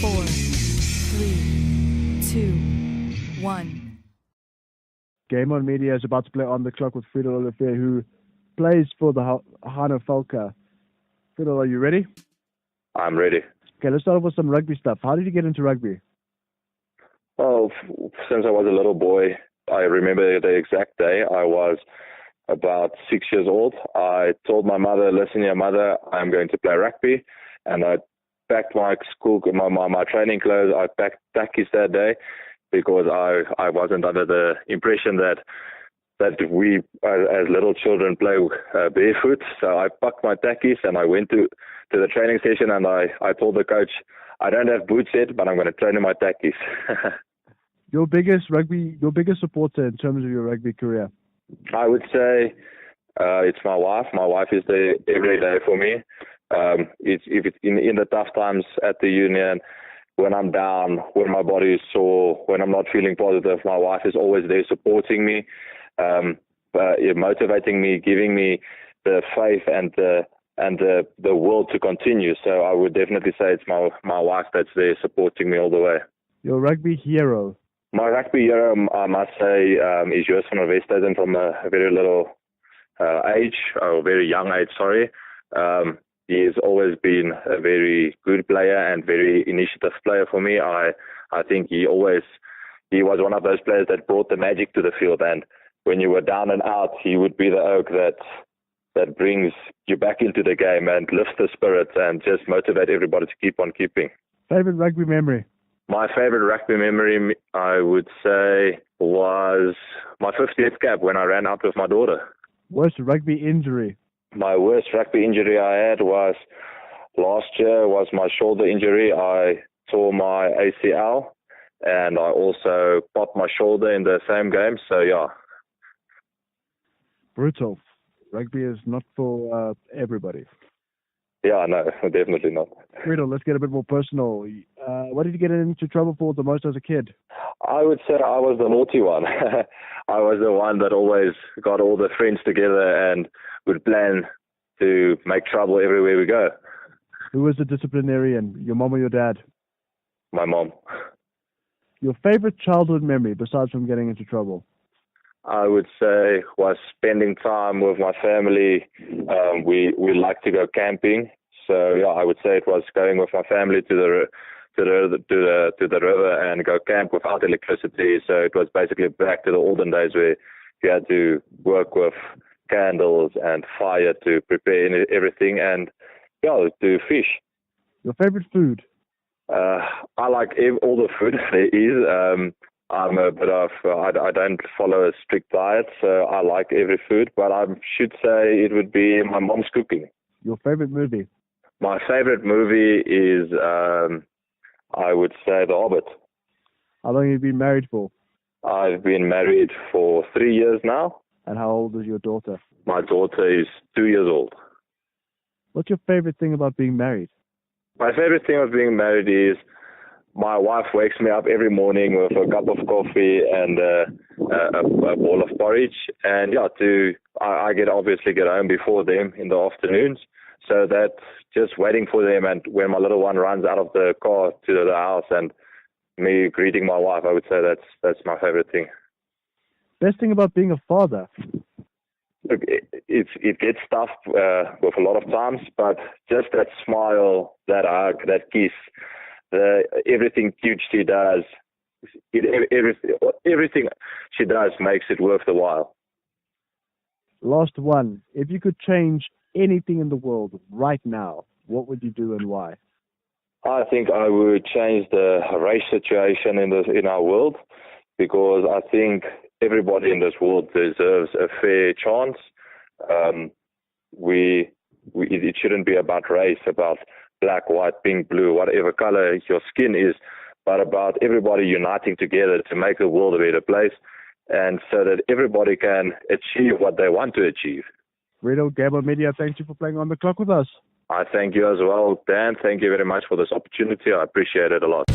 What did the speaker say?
4, 3, 2, 1. Game On Media is about to play On the Clock with Friedle Olivier, who plays for the Hana Falca. Friedle, are you ready? I'm ready. Okay, let's start off with some rugby stuff. How did you get into rugby? Well, since I was a little boy, I remember the exact day. I was about 6 years old. I told my mother, listen here, mother, I'm going to play rugby. And I packed my school, my training clothes. I packed tackies that day because I wasn't under the impression that we as little children play barefoot. So I packed my tackies and I went to the training session, and I told the coach, I don't have boots yet, but I'm going to train in my tackies. Your biggest supporter in terms of your rugby career? I would say it's my wife. My wife is there every day for me. If it's in the tough times at the union, when I'm down, when my body is sore, when I'm not feeling positive, my wife is always there supporting me, motivating me, giving me the faith and the will to continue. So I would definitely say it's my wife that's there supporting me all the way. Your rugby hero? My rugby hero, I must say, is Joos van der Westhuizen from a very little age, or very young age, sorry. He has always been a very good player and very initiative player for me. I think he was one of those players that brought the magic to the field, and when you were down and out, he would be the oak that brings you back into the game and lifts the spirits and just motivate everybody to keep on keeping. Favorite rugby memory? My favorite rugby memory, I would say, was my 50th cap when I ran out with my daughter. Worst rugby injury? My worst rugby injury I had was last year, was my shoulder injury. I tore my ACL and I also popped my shoulder in the same game. So, yeah. Brutal. Rugby is not for everybody. Yeah, no, definitely not. Friedle, let's get a bit more personal. What did you get into trouble for the most as a kid? I would say I was the naughty one. I was the one that always got all the friends together and would plan to make trouble everywhere we go. Who was the disciplinarian, your mom or your dad? My mom. Your favorite childhood memory, besides from getting into trouble? I would say was spending time with my family. We like to go camping, so yeah, I would say it was going with my family to the river and go camp without electricity. So it was basically back to the olden days where you had to work with candles and fire to prepare everything, and yeah, to fish. Your favorite food? I like all the food there is. I'm a bit of, I don't follow a strict diet, so I like every food, but I should say it would be my mom's cooking. Your favorite movie? My favorite movie is, I would say, The Hobbit. How long have you been married for? I've been married for 3 years now. And how old is your daughter? My daughter is 2 years old. What's your favorite thing about being married? My favorite thing of being married is my wife wakes me up every morning with a cup of coffee and a bowl of porridge. And yeah, I obviously get home before them in the afternoons. So that's just waiting for them. And when my little one runs out of the car to the house and me greeting my wife, I would say that's my favorite thing. Best thing about being a father? Look, it gets tough with a lot of times, but just that smile, that hug, that kiss, everything cute she does, everything she does makes it worth the while. Last one. If you could change anything in the world right now, what would you do and why? I think I would change the race situation in our world, because I think everybody in this world deserves a fair chance. It shouldn't be about race, about black, white, pink, blue, whatever color your skin is, but about everybody uniting together to make the world a better place, and so that everybody can achieve what they want to achieve. Friedle, Game On Media, thank you for playing On the Clock with us. I thank you as well, Dan. Thank you very much for this opportunity. I appreciate it a lot.